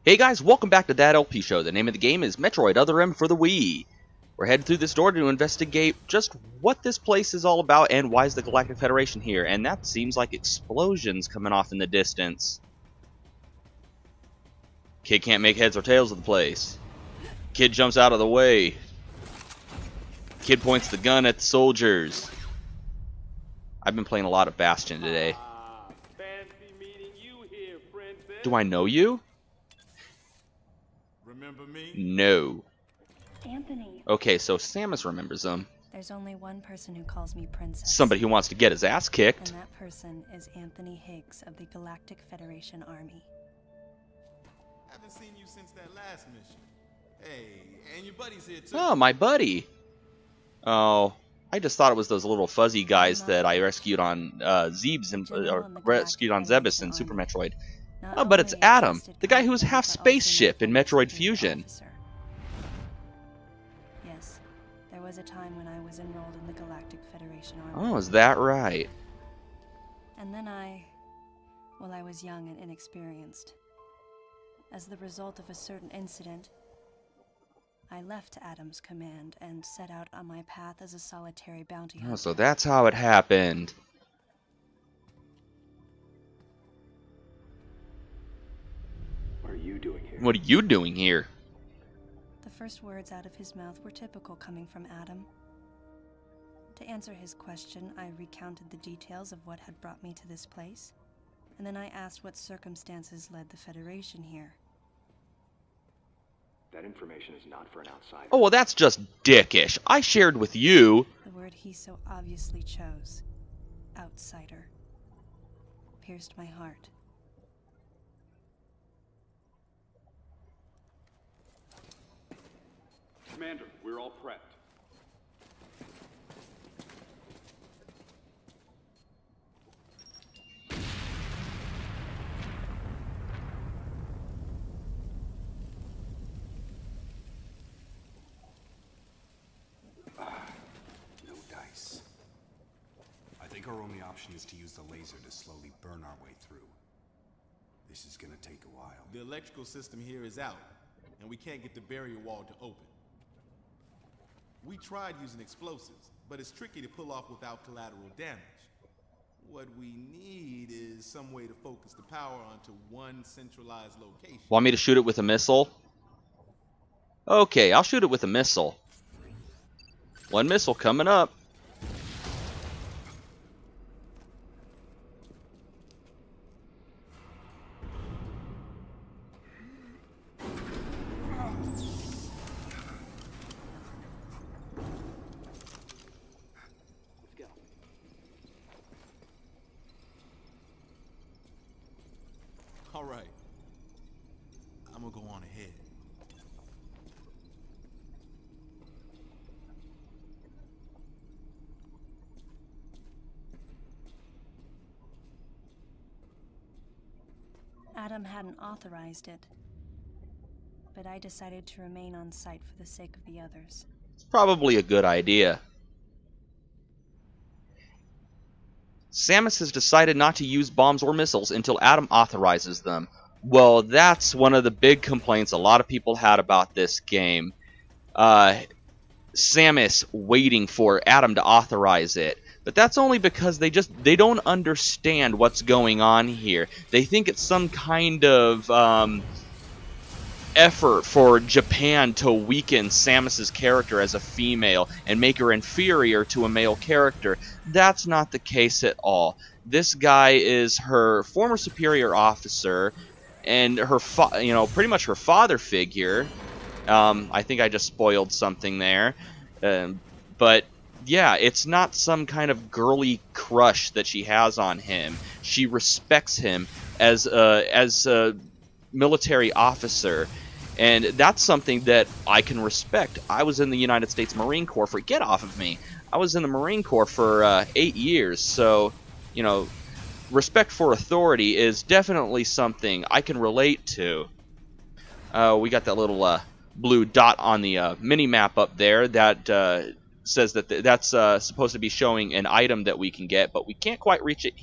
Hey guys, welcome back to That LP Show. The name of the game is Metroid Other M for the Wii. We're headed through this door to investigate just what this place is all about and why is the Galactic Federation here. And that seems like explosions coming off in the distance. Kid can't make heads or tails of the place. Kid jumps out of the way. Kid points the gun at the soldiers. I've been playing a lot of Bastion today. Fancy meeting you here, princess. Do I know you? Remember me? No. Anthony. Okay, so Samus remembers them. There's only one person who calls me princess. Somebody who wants to get his ass kicked. And that person is Anthony Higgs of the Galactic Federation Army. Haven't seen you since that last mission. Hey, and your buddy's here too. Oh, my buddy. Oh, I just thought it was those little fuzzy guys that I rescued on Zebes and rescued on Zebes in Super Metroid. Oh, but it's Adam, the guy who was half spaceship in Metroid Fusion. Yes, there was a time when I was enrolled in the Galactic Federation Army. Oh, is that right? And then I was young and inexperienced. As the result of a certain incident, I left Adam's command and set out on my path as a solitary bounty hunter. Oh, so that's how it happened. What are you doing here? What are you doing here? The first words out of his mouth were typical coming from Adam. To answer his question, I recounted the details of what had brought me to this place, and then I asked what circumstances led the Federation here. That information is not for an outsider. Oh, well, that's just dickish. I shared with you. The word he so obviously chose, outsider, pierced my heart. Commander, we're all prepped. No dice. I think our only option is to use the laser to slowly burn our way through. This is gonna take a while. The electrical system here is out, and we can't get the barrier wall to open. We tried using explosives, but it's tricky to pull off without collateral damage. What we need is some way to focus the power onto one centralized location. Want me to shoot it with a missile? Okay, I'll shoot it with a missile. One missile coming up. Let's go. All right. I'm gonna go on ahead. Adam hadn't authorized it, but I decided to remain on site for the sake of the others. It's probably a good idea. Samus has decided not to use bombs or missiles until Adam authorizes them. Well, that's one of the big complaints a lot of people had about this game. Samus waiting for Adam to authorize it. But that's only because they don't understand what's going on here. They think it's some kind of effort for Japan to weaken Samus's character as a female and make her inferior to a male character. That's not the case at all. This guy is her former superior officer and her pretty much her father figure. I think I just spoiled something there. But yeah, it's not some kind of girly crush that she has on him. She respects him as a military officer, and that's something that I can respect. I was in the United States Marine Corps for get off of me. I was in the Marine Corps for 8 years, so respect for authority is definitely something I can relate to. We got that little blue dot on the mini map up there that says that that's supposed to be showing an item that we can get, but we can't quite reach it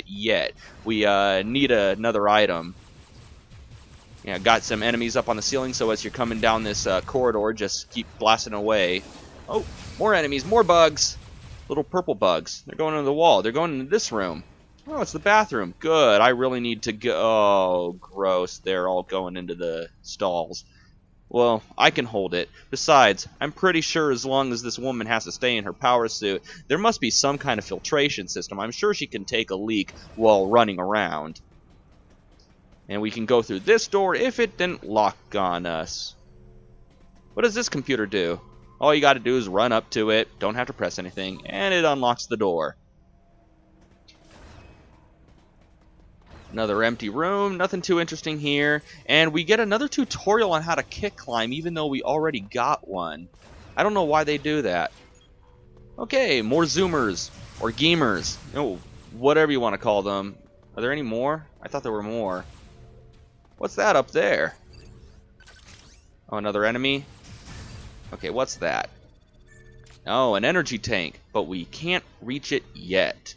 yet. We need another item. Yeah, got some enemies up on the ceiling, so as you're coming down this corridor, just keep blasting away. Oh, more enemies, more bugs. Little purple bugs. They're going into the wall. They're going into this room. Oh, it's the bathroom. Good. I really need to go. Oh, gross. They're all going into the stalls. Well, I can hold it. Besides, I'm pretty sure as long as this woman has to stay in her power suit, there must be some kind of filtration system. I'm sure she can take a leak while running around. And we can go through this door if it didn't lock on us. What does this computer do? All you got to do is run up to it, don't have to press anything, and it unlocks the door. Another empty room, nothing too interesting here. And we get another tutorial on how to kick climb, even though we already got one. I don't know why they do that. Okay, more zoomers, or gamers, oh, whatever you want to call them. Are there any more? I thought there were more. What's that up there? Oh, another enemy? Okay, what's that? Oh, an energy tank, but we can't reach it yet.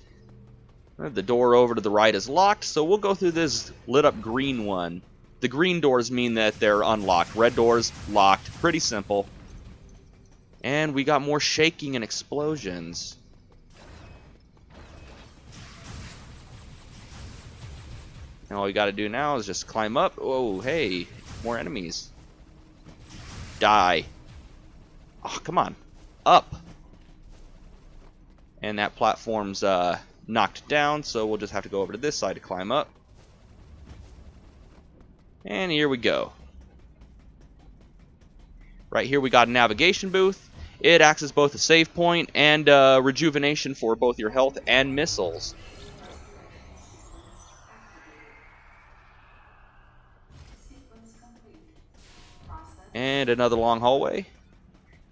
The door over to the right is locked, so we'll go through this lit up green one. The green doors mean that they're unlocked. Red doors, locked. Pretty simple. And we got more shaking and explosions. And all we gotta do now is just climb up. Oh, hey, more enemies. Die. Oh, come on. Up. And that platform's knocked down, so we'll just have to go over to this side to climb up. And here we go. Right here we got a navigation booth. It acts as both a save point and rejuvenation for both your health and missiles. And another long hallway.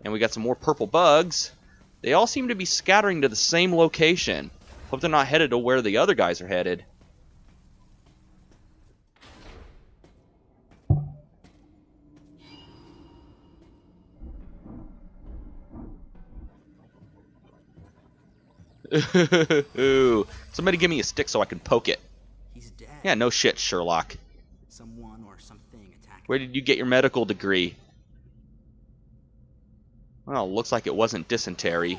And we got some more purple bugs. They all seem to be scattering to the same location. Hope they're not headed to where the other guys are headed. Ooh. Somebody give me a stick so I can poke it. He's dead. Yeah, no shit, Sherlock. Someone or something attacked. Where did you get your medical degree? Well, looks like it wasn't dysentery.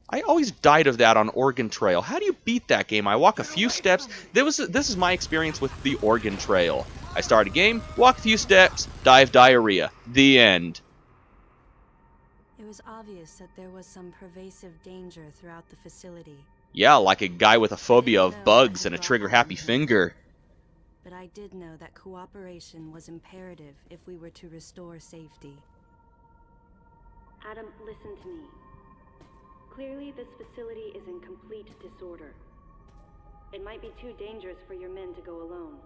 I always died of that on Oregon Trail. How do you beat that game? I walk a few steps. This is my experience with the Oregon Trail. I start a game, walk a few steps, die of diarrhea. The end. It was obvious that there was some pervasive danger throughout the facility. Yeah, like a guy with a phobia of bugs and a trigger-happy finger. But I did know that cooperation was imperative if we were to restore safety. Adam, listen to me. Clearly, this facility is in complete disorder. It might be too dangerous for your men to go alone.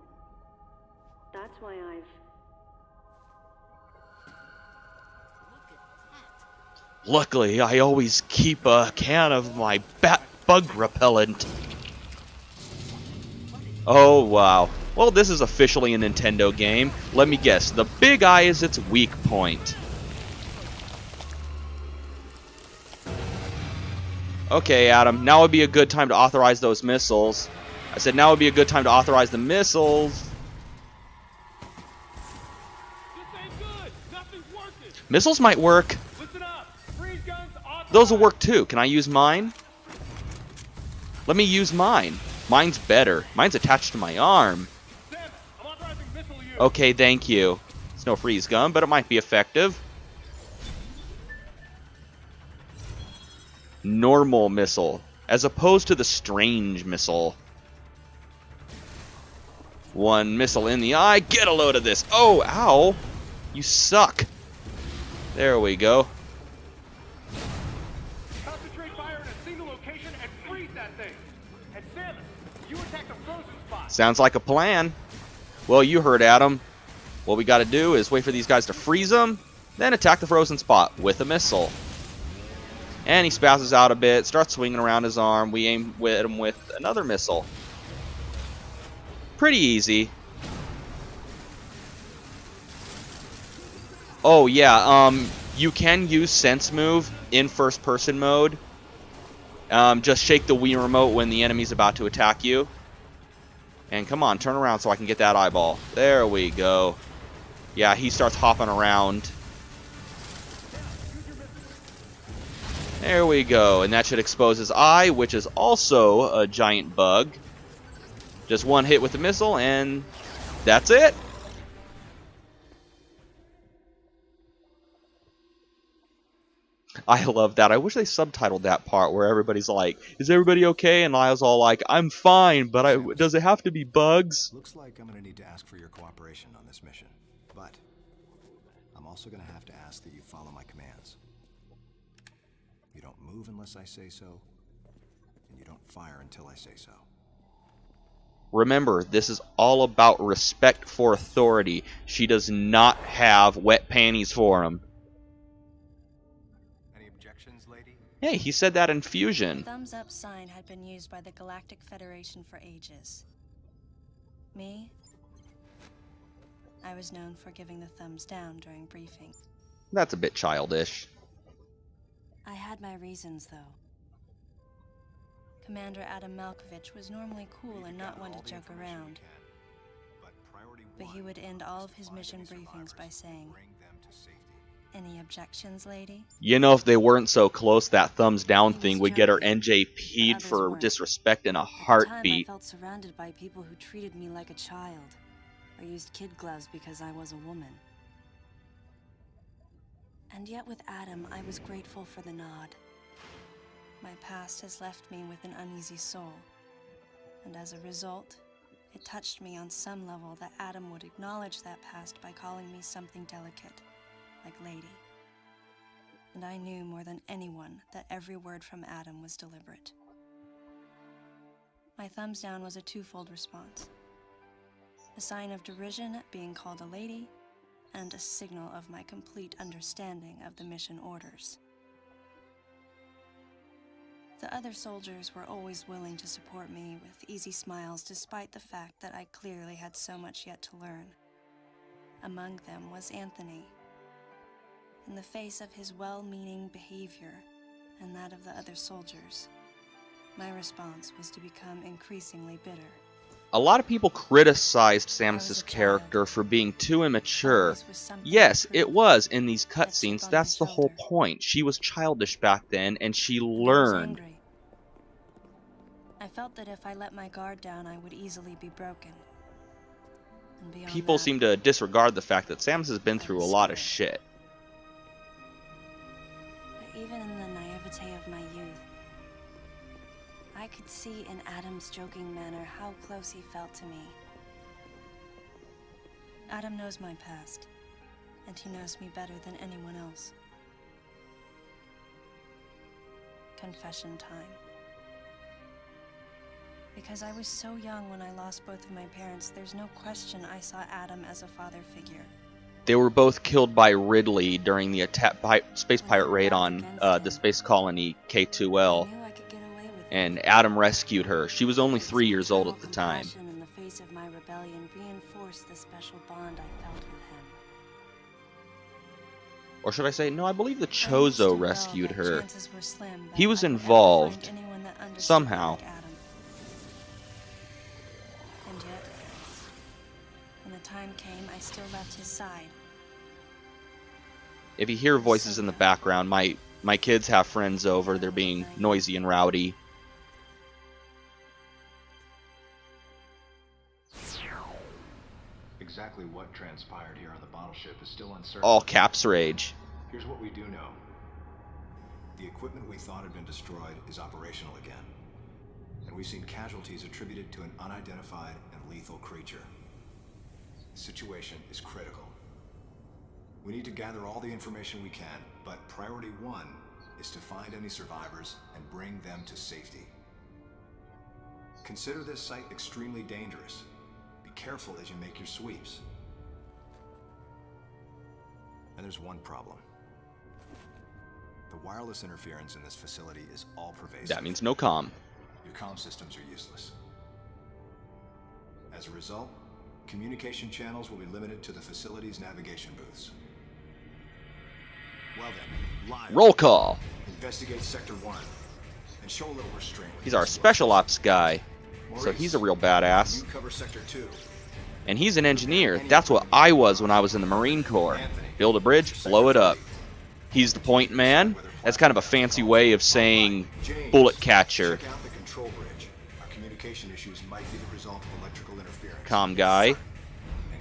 That's why Luckily, I always keep a can of my bat bug repellent. Oh, wow. Well, this is officially a Nintendo game. Let me guess, the big eye is its weak point. Okay, Adam, now would be a good time to authorize those missiles. I said now would be a good time to authorize the missiles. This ain't good. Nothing's working. Missiles might work. Listen up. Freeze guns authorized. Those will work too. Can I use mine? Let me use mine. Mine's better. Mine's attached to my arm. Samus, I'm authorizing missile use. Okay, thank you. It's no freeze gun, but it might be effective. Normal missile, as opposed to the strange missile. One missile in the eye. Get a load of this. Oh, ow. You suck. There we go. Concentrate fire in a single location and freeze that thing. And Samus, you attack the frozen spot. Sounds like a plan. Well, you heard Adam. What we got to do is wait for these guys to freeze them, then attack the frozen spot with a missile. And he spazzes out a bit, starts swinging around his arm. We aim at him with another missile. Pretty easy. Oh yeah, you can use Sense Move in first person mode. Just shake the Wii remote when the enemy's about to attack you. And come on, turn around so I can get that eyeball. There we go. Yeah, he starts hopping around. There we go. And that should expose his eye, which is also a giant bug. Just one hit with the missile, and that's it. I love that. I wish they subtitled that part where everybody's like, "Is everybody okay?" And Lyle's all like, "I'm fine, but does it have to be bugs?" Looks like I'm gonna need to ask for your cooperation on this mission. But I'm also gonna have to ask that you follow my commands. You don't move unless I say so, and you don't fire until I say so. Remember, this is all about respect for authority. She does not have wet panties for him. Any objections, lady? Hey, he said that in Fusion. The thumbs up sign had been used by the Galactic Federation for ages. Me? I was known for giving the thumbs down during briefing. That's a bit childish. I had my reasons, though. Commander Adam Malkovich was normally cool and not one to joke around. But he would end all of his mission briefings by saying, "Any objections, lady?" You know, if they weren't so close, that thumbs down thing would get her NJP'd for disrespect in a heartbeat. I felt surrounded by people who treated me like a child, or used kid gloves because I was a woman. And yet with Adam, I was grateful for the nod. My past has left me with an uneasy soul, and as a result, it touched me on some level that Adam would acknowledge that past by calling me something delicate, like lady. And I knew more than anyone that every word from Adam was deliberate. My thumbs down was a twofold response. A sign of derision at being called a lady, and a signal of my complete understanding of the mission orders. The other soldiers were always willing to support me with easy smiles despite the fact that I clearly had so much yet to learn. Among them was Anthony. In the face of his well-meaning behavior and that of the other soldiers, my response was to become increasingly bitter. A lot of people criticized Samus's character for being too immature. Yes, it was in these cutscenes. That's the whole point. She was childish back then, and she learned. I felt that if I let my guard down, I would easily be broken. People seem to disregard the fact that Samus has been through a lot of shit. But even in the naivete of my youth, I could see in Adam's joking manner how close he felt to me. Adam knows my past, and he knows me better than anyone else. Confession time. Because I was so young when I lost both of my parents, there's no question I saw Adam as a father figure. They were both killed by Ridley during the space pirate raid on the space colony K2L. And Adam rescued her. She was only 3 years old at the time. In the face of my rebellion reinforced the special bond I felt with him. Or should I say, no, I believe the Chozo rescued her. He was involved somehow. And yet, when the time came, I still left his side. If you hear voices in the background, my kids have friends over. They're being noisy and rowdy. Exactly what transpired here on the bottle ship is still uncertain. All caps rage. Here's what we do know. The equipment we thought had been destroyed is operational again. And we've seen casualties attributed to an unidentified and lethal creature. The situation is critical. We need to gather all the information we can, but priority one is to find any survivors and bring them to safety. Consider this site extremely dangerous. Be careful as you make your sweeps. And there's one problem. The wireless interference in this facility is all pervasive. That means no comm. Your comm systems are useless. As a result, communication channels will be limited to the facility's navigation booths. Well then, live. Roll call. Investigate Sector 1 and show a little restraint. He's our special ops guy. So he's a real badass. You cover Sector 2. And he's an engineer. That's what I was when I was in the Marine Corps. Build a bridge, blow it up. He's the point man. That's kind of a fancy way of saying bullet catcher. Check out the control bridge. Our communication issues might be the result of electrical interference. Comm guy. And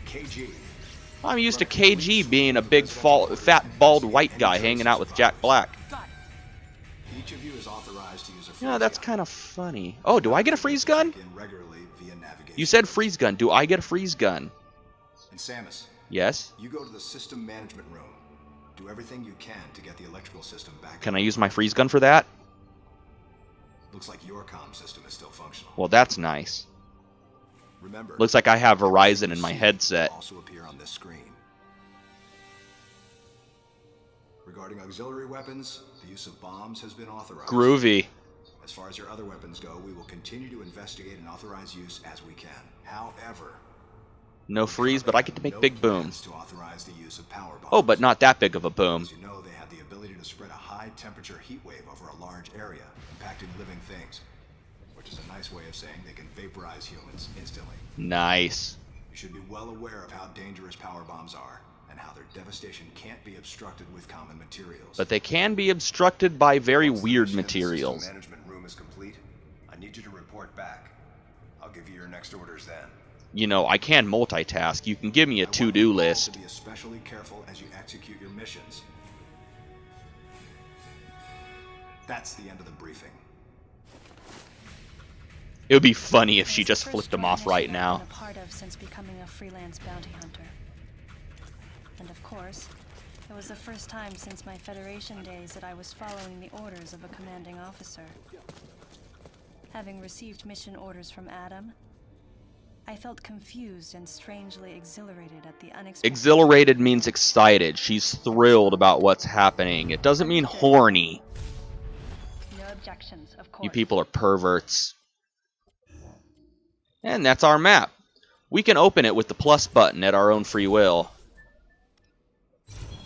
KG. I'm used to KG being a big, fat, bald white guy hanging out with Jack Black. Each of you is authorized to use a freeze Yeah, that's gun. kind of funny. Oh, do I get a freeze gun? Check in regularly via navigation. You said freeze gun. Do I get a freeze gun? And Samus, Yes. you go to the system management room. Do everything you can to get the electrical system back. Can I use my freeze gun for that? Looks like your comm system is still functional. Well, that's nice. Remember, Looks like I have Verizon in my headset. will also appear on this screen. Regarding auxiliary weapons, the use of bombs has been authorized. Groovy. As far as your other weapons go, we will continue to investigate and authorize use as we can. However, No freeze, but I get to make no big boom. plans to authorize the use of power bombs. Oh, but not that big of a boom. As you know, they have the ability to spread a high-temperature heat wave over a large area, impacting living things, which is a nice way of saying they can vaporize humans instantly. Nice. You should be well aware of how dangerous power bombs are, and how their devastation can't be obstructed with common materials. But they can be obstructed by very Once the weird mission in the system materials. management room is complete, I need you to report back. I'll give you your next orders then. You know, I can multitask. You can give me a I want to-do you all list. to be especially careful as you execute your missions. That's the end of the briefing. It would be funny if she It's the just first flipped him joint off right mission I've now. been a part of since becoming a freelance bounty hunter. And of course, it was the first time since my Federation days that I was following the orders of a commanding officer. Having received mission orders from Adam, I felt confused and strangely exhilarated at the unexpected. Exhilarated means excited. She's thrilled about what's happening. It doesn't mean horny. No objections, of course. You people are perverts. And that's our map. We can open it with the plus button at our own free will.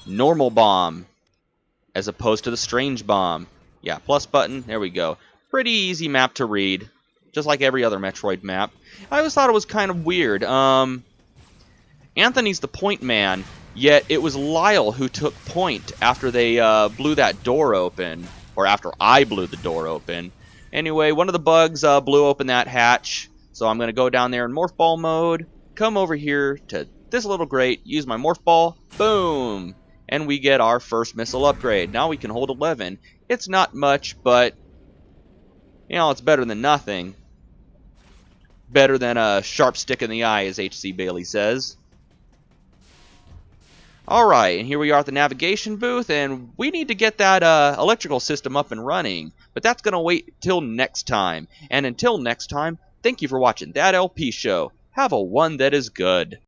Normal bomb, as opposed to the strange bomb. Yeah, plus button, there we go. Pretty easy map to read, just like every other Metroid map. I always thought it was kind of weird. Anthony's the point man, yet it was Lyle who took point after they blew that door open, or after I blew the door open. Anyway, one of the bugs blew open that hatch, so I'm going to go down there in Morph Ball mode, come over here to this little grate, use my Morph Ball, boom! And we get our first missile upgrade. Now we can hold 11. It's not much, but, you know, it's better than nothing. Better than a sharp stick in the eye, as H.C. Bailey says. Alright, and here we are at the navigation booth, and we need to get that electrical system up and running. But that's going to wait till next time. And until next time, thank you for watching That LP Show. Have a one that is good.